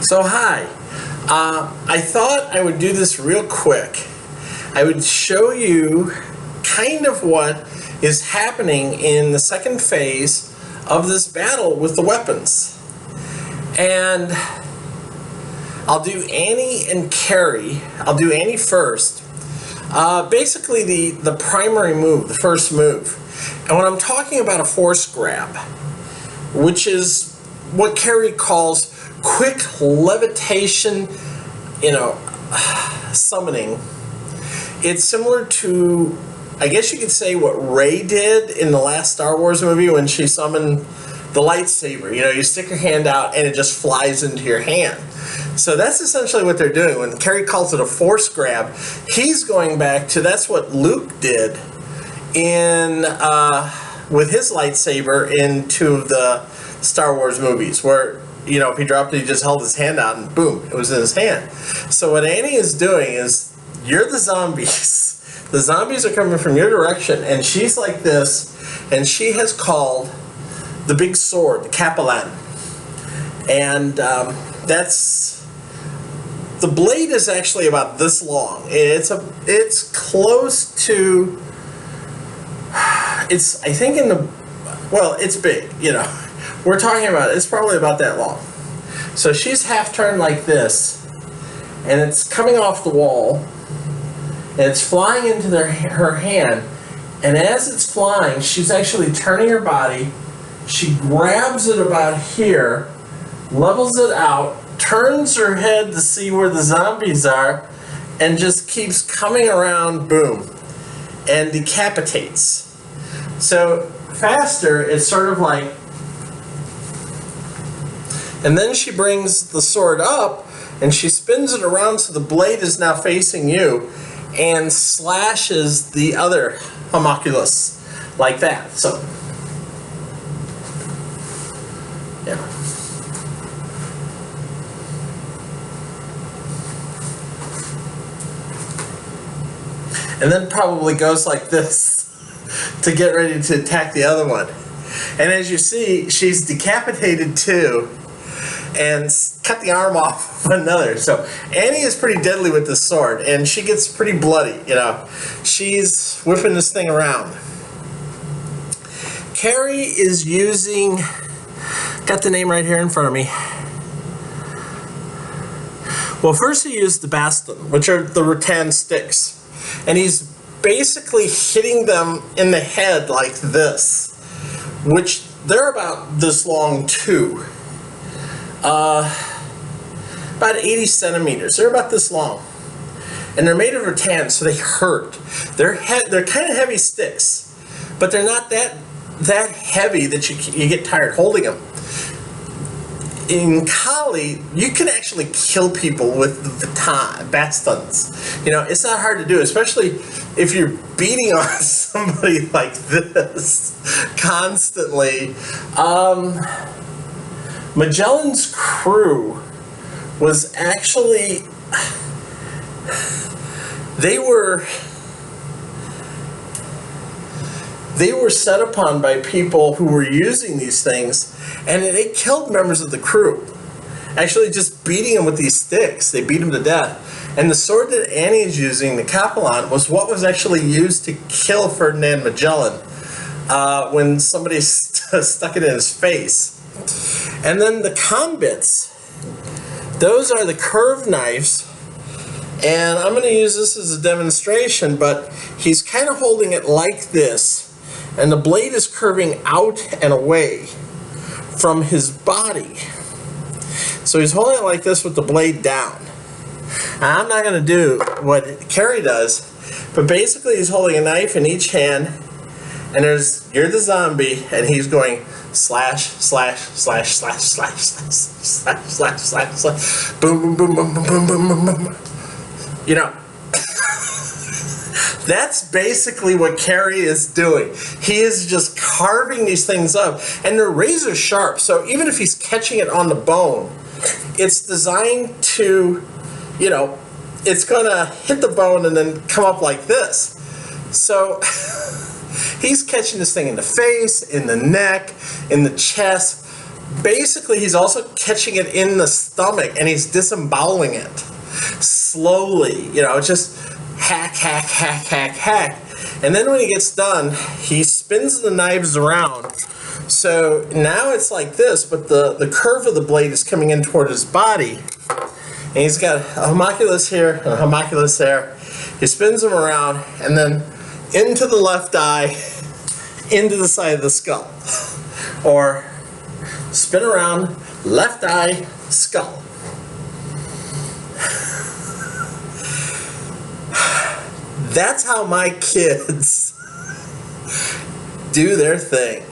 So hi, I thought I would do this real quick. I would show you kind of what is happening in the second phase of this battle with the weapons. And I'll do Annie and Carrie. I'll do Annie first. Basically the primary move, the first move. And when I'm talking about a force grab, which is what Carrie calls quick levitation, summoning. It's similar to, I guess you could say, what Rey did in the last Star Wars movie when she summoned the lightsaber. You stick your hand out and it just flies into your hand. So that's essentially what they're doing. When Carrie calls it a force grab, he's going back to, that's what Luke did in with his lightsaber in two of the Star Wars movies, where if he dropped it, he just held his hand out and boom, it was in his hand. So what Annie is doing is, you're the zombies. The zombies are coming from your direction, and she's like this, and she has called the big sword, the Capellan. And the blade is actually about this long. It's close to, I think it's big, We're talking about, it's probably about that long. So she's half turned like this, and it's coming off the wall, and it's flying into her hand, and as it's flying, she's actually turning her body. She grabs it about here, levels it out, turns her head to see where the zombies are, and just keeps coming around, boom, and decapitates. So faster, it's sort of like, and then she brings the sword up and she spins it around so the blade is now facing you and slashes the other homunculus like that. So, yeah. And then probably goes like this to get ready to attack the other one. And as you see, she's decapitated too, and cut the arm off of another. So Annie is pretty deadly with this sword, and she gets pretty bloody, She's whipping this thing around. Carrie is using, got the name right here in front of me. Well, first he used the baston, which are the rattan sticks. And he's basically hitting them in the head like this, which they're about this long too. About 80 centimeters. They're about this long, and they're made of rattan, so they hurt. They're kind of heavy sticks, but they're not that heavy that you get tired holding them. In Kali, you can actually kill people with the bastons. It's not hard to do, especially if you're beating on somebody like this constantly. Magellan's crew was actually, they were set upon by people who were using these things, and they killed members of the crew. Actually just beating them with these sticks. They beat them to death. And the sword that Annie is using, the Capellan, was what was actually used to kill Ferdinand Magellan when somebody stuck it in his face. And then the Combits, those are the curved knives, and I'm going to use this as a demonstration, but he's kind of holding it like this, and the blade is curving out and away from his body. So he's holding it like this with the blade down. Now, I'm not going to do what Carrie does, but basically he's holding a knife in each hand, and you're the zombie, and he's going slash, slash, slash, slash, slash, slash, slash, slash, slash, slash, boom, boom, boom, boom, boom, boom, boom, boom, boom. That's basically what Carrie is doing. He is just carving these things up, and they're razor sharp, so even if he's catching it on the bone, it's designed to, it's gonna hit the bone and then come up like this. So he's catching this thing in the face, in the neck, in the chest, Basically, he's also catching it in the stomach and he's disemboweling it slowly. You know, just hack, hack, hack, hack, hack. And then when he gets done, he spins the knives around. So now it's like this, but the curve of the blade is coming in toward his body. And he's got a homunculus here and a homunculus there. He spins them around and then into the left eye, into the side of the skull. Or spin around, left eye, skull. That's how my kids do their thing.